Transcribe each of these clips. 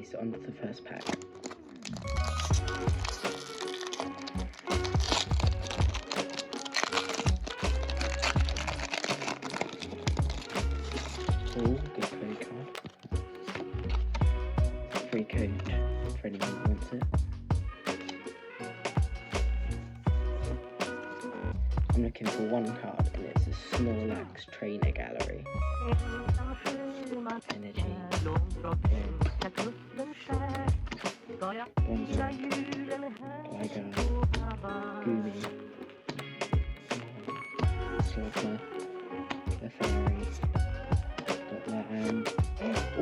so on to the first pack. Oh, good code card. Free code for anyone who wants it. I'm looking for one card, and it's a Snorlax Trainer Gallery. Energy. Bonzo. Gligar. Goomy. Slugma. Clefairy.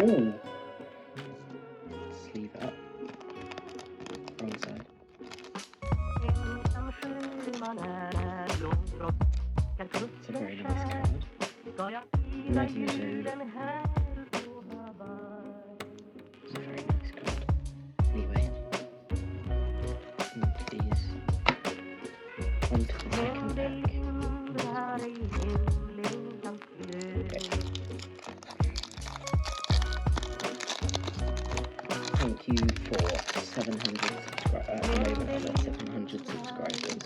Ooh! Sleeve up. Wrong side. It's a very nice card. Magnezone. It's a very nice card. Anyway, into these. Onto the second pack. Okay. Thank you for 700 subscribers. At the moment I'm at 700 subscribers.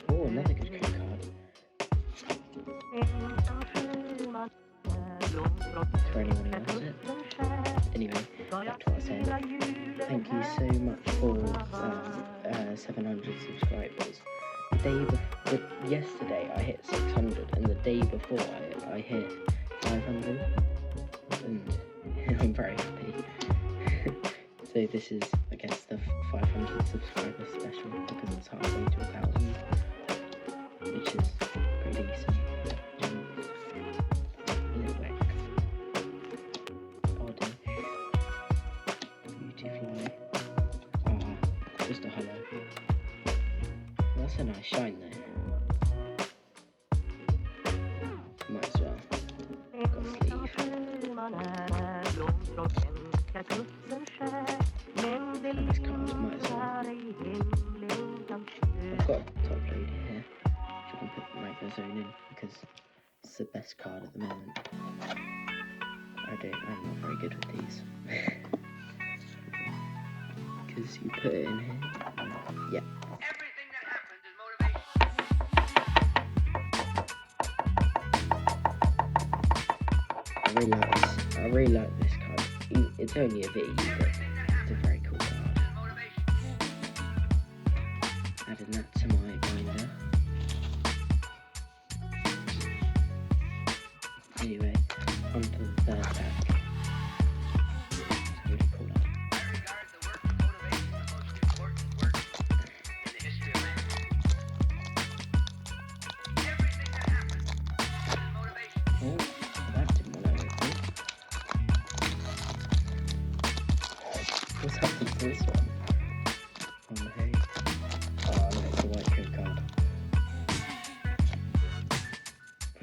Oh, another good code card. For anyone who wants it. Anyway, back to what I was saying. Thank you so much for 700 subscribers. The day before, yesterday I hit 600, and the day before I hit 500, and I'm very happy. So this is, I guess, the 500 subscriber special, because it's halfway to 1,000, which is pretty decent. Litwick, Oddish, Beautifly, just a holo. That's a nice shine though. Might as well. Got a sleeve. Nice cards, might as well. I've got a top load here, which I can put Magnezone in, because it's the best card at the moment. I'm not very good with these. Because you put it in here. Yeah. Everything that happens is motivation. I really like this card. It's only a V, but it's a very cool card. Adding that to my binder. Anyway, on to the third pack. It's really cool. I regard the work of motivation the most important work in the history of man. Everything that happens is motivation. Oh, that didn't want to open. What's happened to this one? Oh, hey. Oh, no, it's a white code card.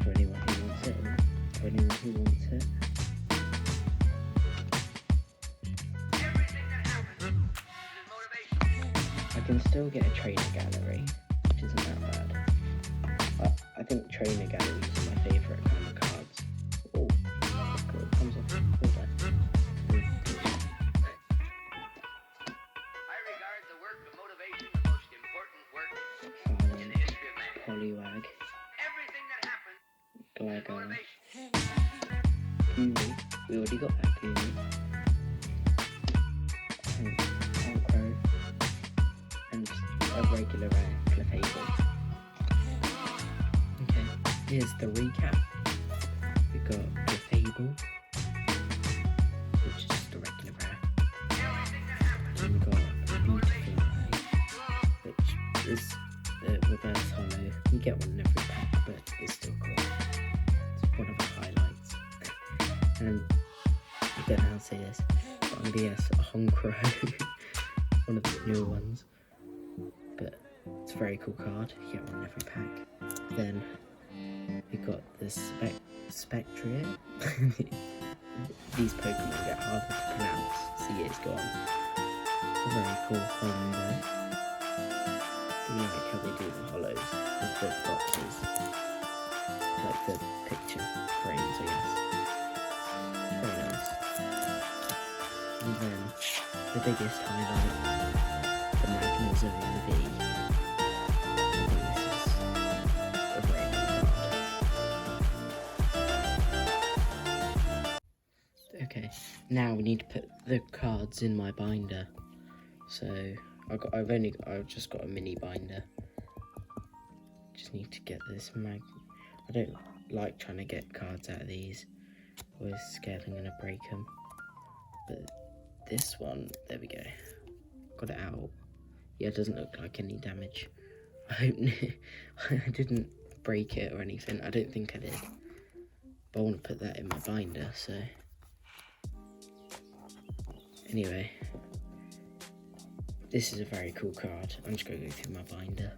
For anyone who wants it. For anyone who wants it. Everything that happens is motivation. I can still get a trainer gallery, which isn't that bad. I think trainer galleries are my favourite kind of cards. Oh, cool, it comes off. I regard the work of motivation the most important work in the history of man. Poliwag, Everything that happens is Gligar, motivation. Goomy. We already got that Goomy. Honchkrow, and a regular Clefable. Okay, here's the recap. We got Clefable, which is just a regular rare. And we got Beautifly, which is the reverse holo. You get one in every pack, but it's still cool. It's one of the highlights. And I don't know how to say this, but I'm gonna guess a Honchkrow, one of the newer ones. But it's a very cool card. You get one in every pack. Then we got the Spectria. These Pokemon get harder to pronounce as the years go on. It's a very cool holo there. I like how they do the holos with the boxes. Like the picture frames, I guess. It's very nice. And then the biggest highlight, the Magnezone V. I think this is a very cool card. Okay, now we need to put the cards in my binder. So I've just got a mini binder. Just need to get this I don't like trying to get cards out of these. Always scared I'm gonna break them. But this one, there we go. Got it out. Yeah, it doesn't look like any damage. I hope I didn't break it or anything. I don't think I did. But I want to put that in my binder, so. Anyway. This is a very cool card. I'm just going to go through my binder.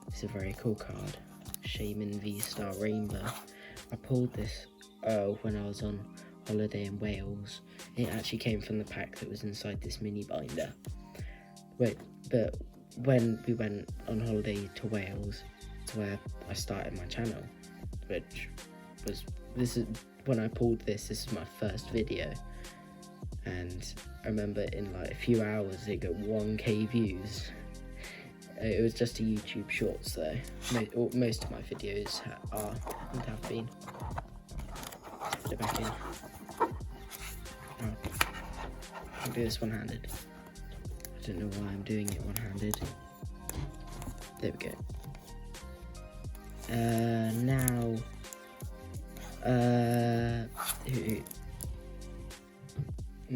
It's a very cool card. Shaymin V-Star Rainbow. I pulled this when I was on holiday in Wales. It actually came from the pack that was inside this mini binder. But when we went on holiday to Wales, it's where I started my channel, which was, this is when I pulled this is my first video. And I remember in like a few hours it got 1k views. It was just a YouTube Shorts though. Most of my videos are and have been. Let's put it back in. I'll do this one-handed. I don't know why I'm doing it one-handed. There we go. Now.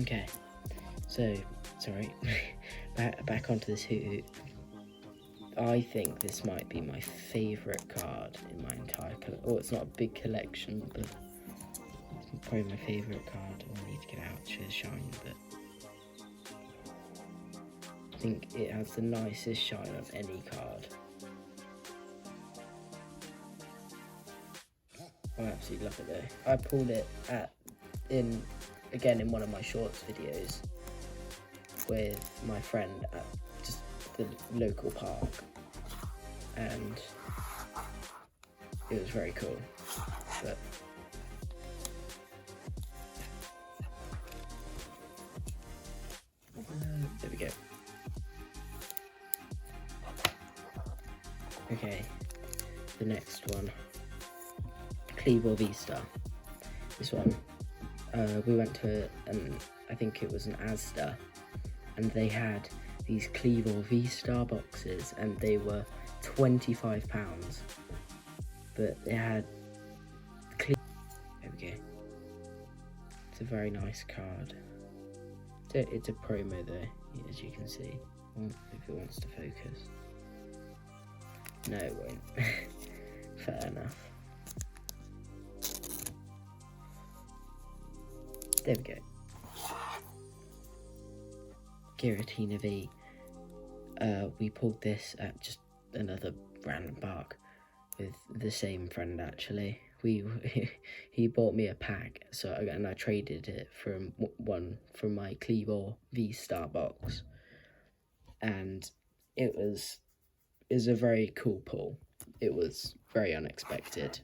Okay, so, sorry, back onto this Hoot. I think this might be my favourite card in my entire collection. Oh, it's not a big collection, but it's probably my favourite card. I need to get out to show the shine, but I think it has the nicest shine of any card. I absolutely love it though. I pulled it again in one of my Shorts videos with my friend at just the local park, and it was very cool. But there we go. Okay, the next one, Kleavor V-Star. This one. We went to, I think it was an Asda, and they had these Kleavor V-Star boxes, and they were £25. But they had there we go. It's a very nice card. It's a promo though, as you can see, if it wants to focus. No, it won't. Fair enough. There we go. Giratina V. We pulled this at just another random park with the same friend actually. He bought me a pack, and I traded it from my Kleavor V-Star box, and it was a very cool pull. It was very unexpected,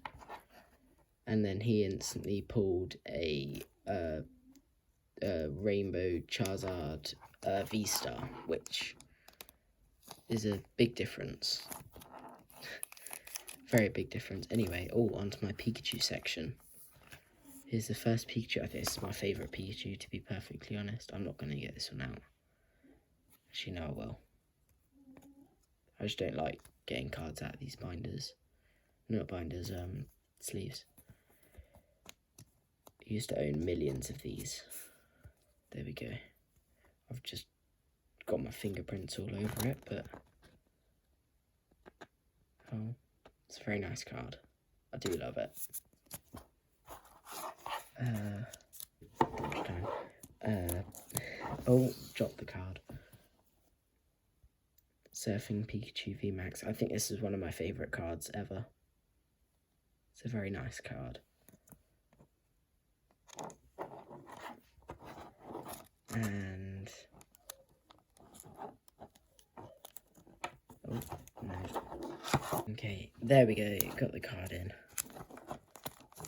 and then he instantly pulled a Rainbow Charizard V-Star, which is a big difference. Very big difference. Anyway, onto my Pikachu section. Here's the first Pikachu. I think this is my favourite Pikachu, to be perfectly honest. I'm not going to get this one out. Actually, no, I will. I just don't like getting cards out of these binders. Not binders, sleeves. I used to own millions of these. There we go. I've just got my fingerprints all over it, but oh, it's a very nice card. I do love it. Oh, dropped the card. Surfing Pikachu VMAX. I think this is one of my favourite cards ever. It's a very nice card. And oh no. Okay, there we go. Got the card in. I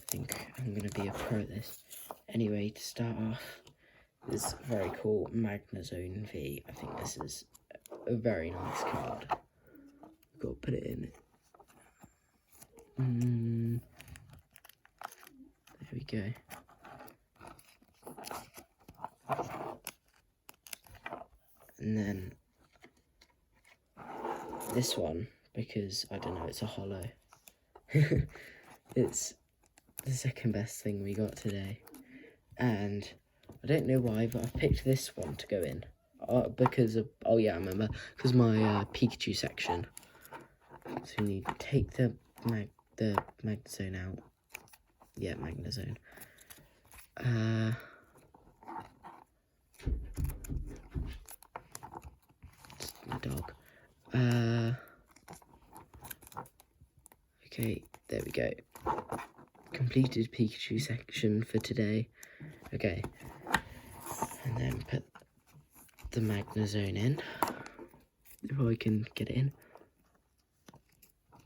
think I'm gonna be a pro at this. Anyway, to start off, this very cool Magnezone V. I think this is a very nice card. I've got to put it in. There we go. And then this one, because I don't know, it's a holo. It's the second best thing we got today. And I don't know why, but I've picked this one to go in. Because of, oh yeah, I remember, because my Pikachu section. So we need to take the Magnezone out. Yeah, Magnezone. My dog. Okay, there we go. Completed Pikachu section for today. Okay. And then put the Magnezone in. If I can get it in.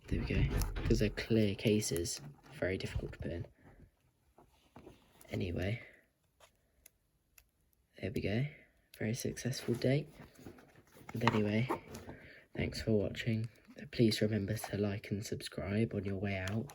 There we go. Because they're clear cases. Very difficult to put in. Anyway. There we go. Very successful day. And anyway, thanks for watching. Please remember to like and subscribe on your way out.